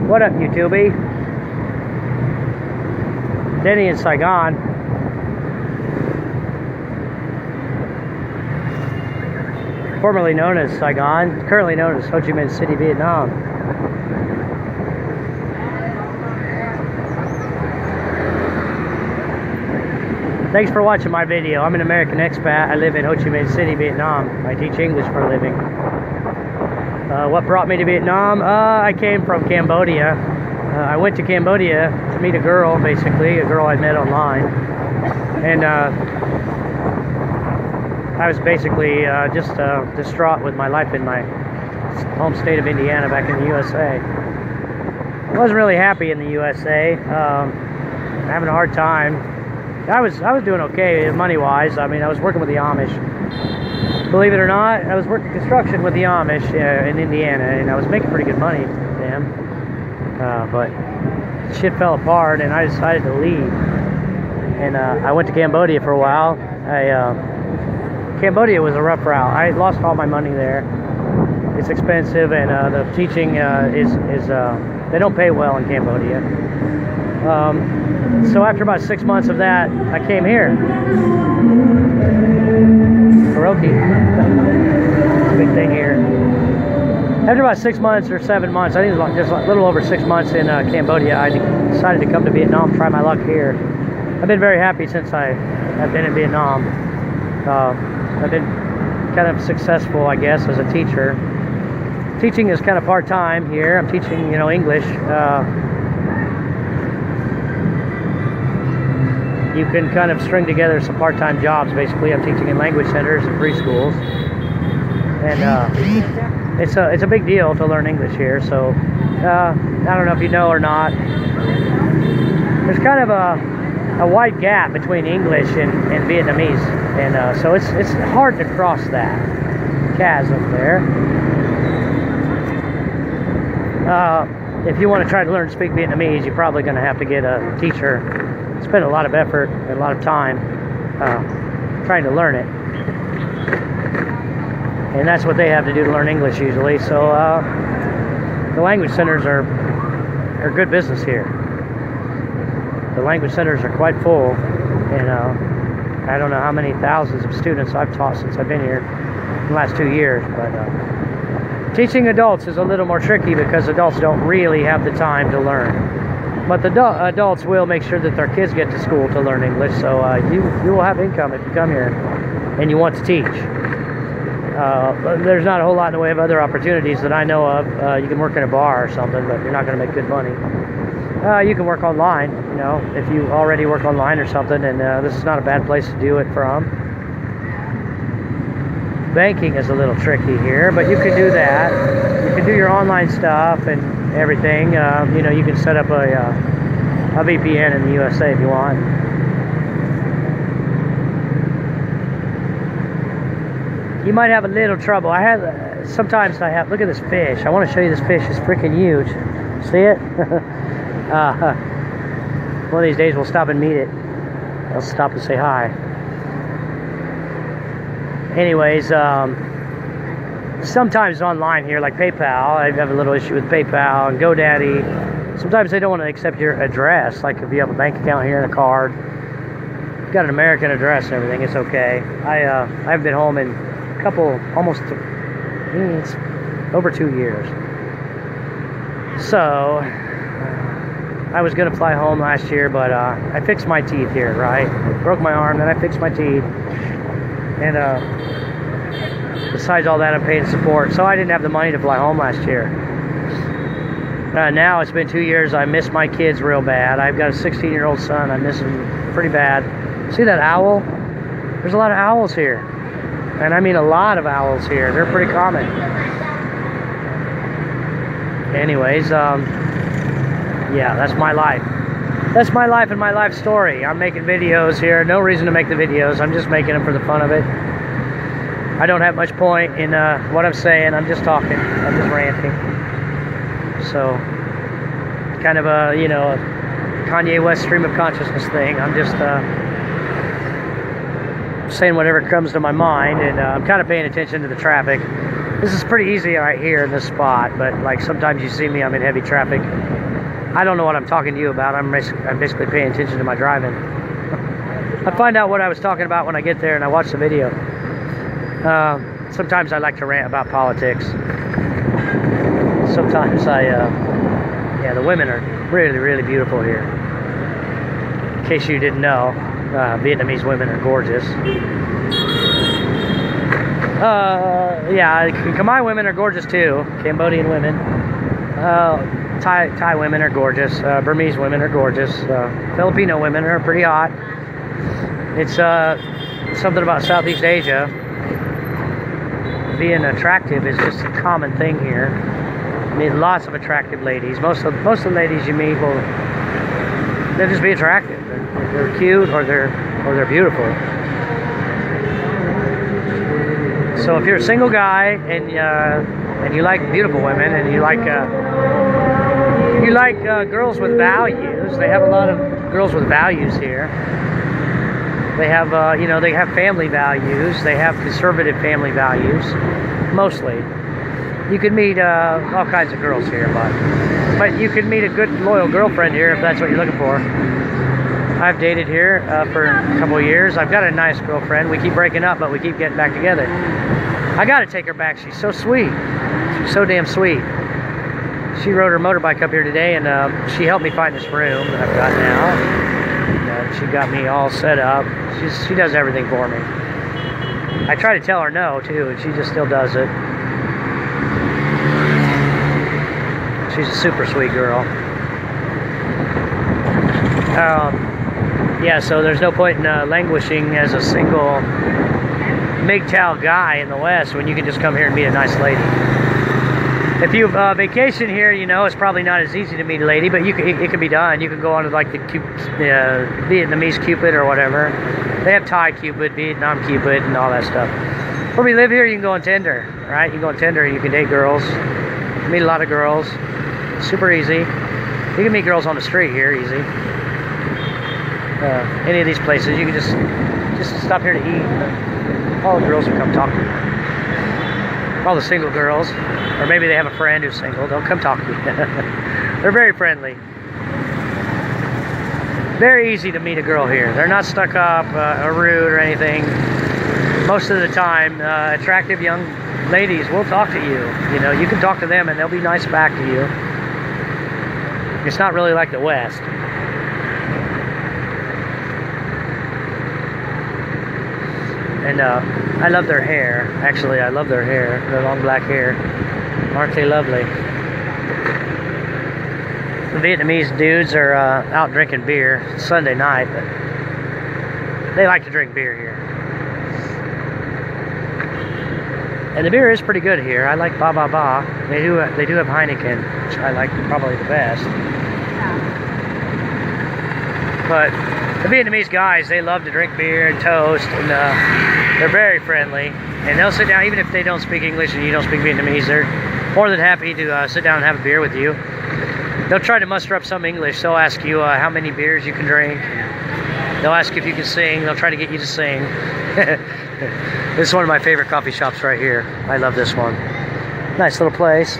What up, YouTube? Denny in Saigon. Formerly known as Saigon, currently known as Ho Chi Minh City, Vietnam. Thanks for watching my video. I'm an American expat. I live in Ho Chi Minh City, Vietnam. I teach English for a living. What brought me to Vietnam? I came from Cambodia. I went to Cambodia to meet a girl, basically, a girl I met online. And I was basically just distraught with my life in my home state of Indiana back in the USA. I wasn't really happy in the USA. Having a hard time. I was doing okay money-wise. I mean, I was working with the Amish. Believe it or not, I was working construction with the Amish in Indiana, and I was making pretty good money, damn. But shit fell apart, and I decided to leave. And I went to Cambodia for a while. Cambodia was a rough route. I lost all my money there. It's expensive, and the teaching is they don't pay well in Cambodia. So after about 6 months of that, I came here. Karaoke. It's a big thing here. After about 6 months or 7 months, I think it was just a little over 6 months in Cambodia, I decided to come to Vietnam, try my luck here. I've been very happy since I've been in Vietnam. I've been kind of successful, I guess, as a teacher. Teaching is kind of part-time here. I'm teaching, English. You can kind of string together some part-time jobs. Basically, I'm teaching in language centers and preschools, and it's a big deal to learn English here. So I don't know if you know or not. There's kind of a wide gap between English and Vietnamese, and so it's hard to cross that chasm there. If you want to try to learn to speak Vietnamese, you're probably going to have to get a teacher. Spend a lot of effort and a lot of time trying to learn it, and that's what they have to do to learn English usually. So the language centers are good business here. The language centers are quite full, and I don't know how many thousands of students I've taught since I've been here in the last 2 years, but teaching adults is a little more tricky because adults don't really have the time to learn. But the adults will make sure that their kids get to school to learn English, so you will have income if you come here and you want to teach. There's not a whole lot in the way of other opportunities that I know of. You can work in a bar or something, but you're not going to make good money. You can work online, if you already work online or something, and this is not a bad place to do it from. Banking is a little tricky here, but you can do that. You can do your online stuff and everything. You can set up a VPN in the USA if you want. You might have a little trouble. Sometimes I have, look at this fish. I want to show you this fish. It's freaking huge. See it? One of these days we'll stop and meet it. I'll stop and say hi. Anyways, sometimes online here, like PayPal, I have a little issue with PayPal and GoDaddy. Sometimes they don't want to accept your address. Like if you have a bank account here and a card, you've got an American address and everything, it's okay. I've been home in a couple, almost over 2 years. So I was gonna fly home last year, but I fixed my teeth here, right? Broke my arm, then I fixed my teeth, and besides all that, I'm paying support, so I didn't have the money to fly home last year. Now it's been 2 years. I miss my kids real bad. I've got a 16-year-old son. I miss him pretty bad. See that owl? There's a lot of owls here, and I mean a lot of owls here. They're pretty common. Anyways, yeah, that's my life. That's my life and my life story. I'm making videos here. No reason to make the videos. I'm just making them for the fun of it. I don't have much point in what I'm saying. I'm just talking. I'm just ranting. So, kind of a, you know, a Kanye West stream of consciousness thing. I'm just saying whatever comes to my mind, and I'm kind of paying attention to the traffic. This is pretty easy right here in this spot, but like sometimes you see me, I'm in heavy traffic. I don't know what I'm talking to you about. I'm basically paying attention to my driving. I find out what I was talking about when I get there and I watch the video. Sometimes I like to rant about politics. Sometimes yeah, the women are really, really beautiful here. In case you didn't know, Vietnamese women are gorgeous. Yeah, Khmer women are gorgeous too. Cambodian women. Thai women are gorgeous. Burmese women are gorgeous. Filipino women are pretty hot. It's something about Southeast Asia. Being attractive is just a common thing here. I mean, lots of attractive ladies. Most of the ladies you meet they'll just be attractive. They're cute or they're beautiful. So if you're a single guy and you like beautiful women and you like girls with values, they have a lot of girls with values here. They have you know, they have family values. They have conservative family values, mostly. You can meet all kinds of girls here, but you can meet a good loyal girlfriend here if that's what you're looking for. I've dated here for a couple of years. I've got a nice girlfriend. We keep breaking up, but we keep getting back together. I gotta take her back. She's so sweet. She's so damn sweet. She rode her motorbike up here today, and she helped me find this room that I've got now. She got me all set up. She does everything for me. I try to tell her no, too, and she just still does it. She's a super sweet girl. Yeah, so there's no point in languishing as a single MGTOW guy in the West when you can just come here and meet a nice lady. If you vacation here, you know, it's probably not as easy to meet a lady, but it can be done. You can go on to like the Vietnamese Cupid or whatever. They have Thai Cupid, Vietnam Cupid, and all that stuff. Where we live here, you can go on Tinder, right? You can go on Tinder and you can date girls, meet a lot of girls. Super easy. You can meet girls on the street here, easy. Any of these places, you can just stop here to eat. All the girls will come talk to you. All the single girls, or maybe they have a friend who's single, they'll come talk to you. They're very friendly. Very easy to meet a girl here. They're not stuck up or rude or anything. Most of the time, attractive young ladies will talk to you. You know, you can talk to them and they'll be nice back to you. It's not really like the West. And I love their hair. Actually, I love their hair. Their long black hair. Aren't they lovely? The Vietnamese dudes are out drinking beer. It's Sunday night, but they like to drink beer here. And the beer is pretty good here. I like Ba Ba Ba. They do have Heineken, which I like probably the best. But the Vietnamese guys, they love to drink beer and toast, and they're very friendly. And they'll sit down, even if they don't speak English and you don't speak Vietnamese, they're more than happy to sit down and have a beer with you. They'll try to muster up some English. They'll ask you how many beers you can drink. They'll ask if you can sing. They'll try to get you to sing. This is one of my favorite coffee shops right here. I love this one. Nice little place.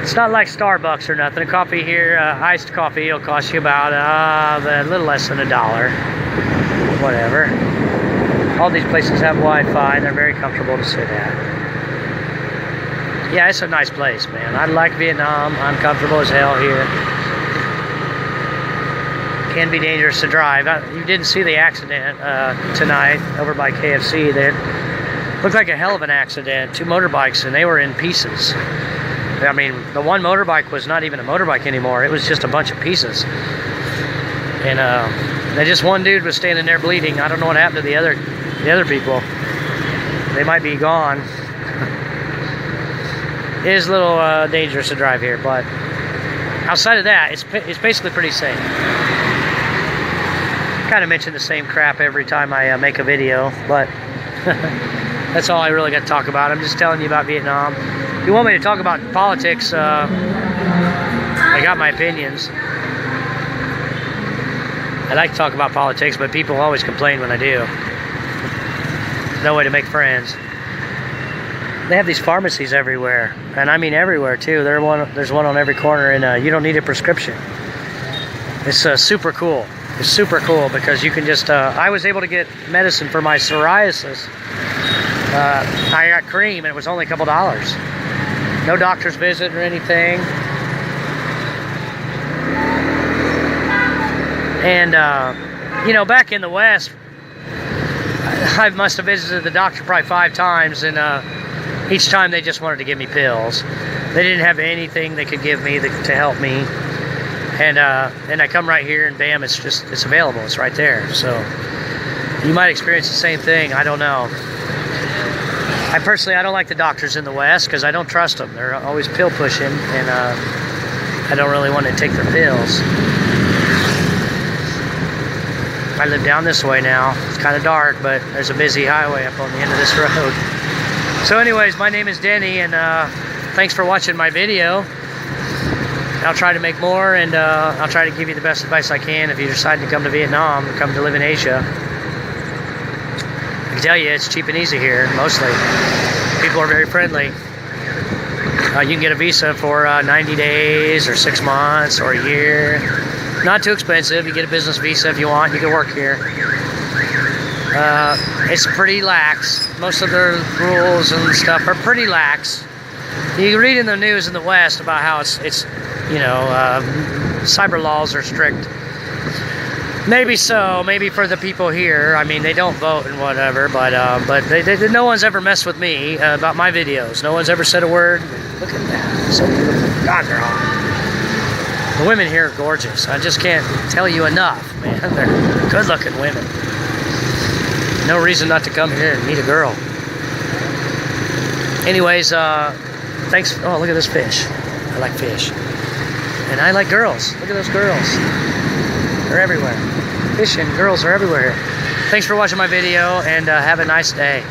It's not like Starbucks or nothing. Coffee here, iced coffee, will cost you about a little less than $1. Whatever. All these places have Wi-Fi. They're very comfortable to sit at. Yeah, it's a nice place, man. I like Vietnam. I'm comfortable as hell here. Can be dangerous to drive. You didn't see the accident tonight over by KFC. There looked like a hell of an accident. 2 motorbikes, and they were in pieces. I mean, the one motorbike was not even a motorbike anymore. It was just a bunch of pieces. And just one dude was standing there bleeding. I don't know what happened to the other people. They might be gone. It is a little dangerous to drive here, but outside of that, it's basically pretty safe. kind of mention the same crap every time I make a video, but that's all I really got to talk about. I'm just telling you about Vietnam. If you want me to talk about politics, I got my opinions. I like to talk about politics, but people always complain when I do. No way to make friends. They have these pharmacies everywhere, and I mean everywhere too. There's one on every corner, and you don't need a prescription. It's super cool. It's super cool because you can just, I was able to get medicine for my psoriasis. I got cream and it was only a couple dollars. No doctor's visit or anything. And, you know, back in the West, I must have visited the doctor probably 5 times, and each time they just wanted to give me pills. They didn't have anything they could give me to help me. And I come right here and bam, it's available. It's right there. So you might experience the same thing. I don't know. I don't like the doctors in the West because I don't trust them. They're always pill pushing, and I don't really want to take their pills. I live down this way now. It's kind of dark, but there's a busy highway up on the end of this road. So anyways, my name is Denny, and thanks for watching my video. I'll try to make more, and I'll try to give you the best advice I can if you decide to come to Vietnam or come to live in Asia. I can tell you, it's cheap and easy here, mostly. People are very friendly. You can get a visa for 90 days or 6 months or a year. Not too expensive. You get a business visa if you want. You can work here. It's pretty lax. Most of the rules and stuff are pretty lax. You read in the news in the West about how it's you know, cyber laws are strict. Maybe so. Maybe for the people here. I mean, they don't vote and whatever, but no one's ever messed with me about my videos. No one's ever said a word. Look at that. So beautiful. God, they're hot. The women here are gorgeous. I just can't tell you enough, man. They're good-looking women. No reason not to come here and meet a girl. Anyways, thanks. Oh, look at this fish. I like fish. And I like girls. Look at those girls. They're everywhere. Fish and girls are everywhere. Thanks for watching my video, and have a nice day.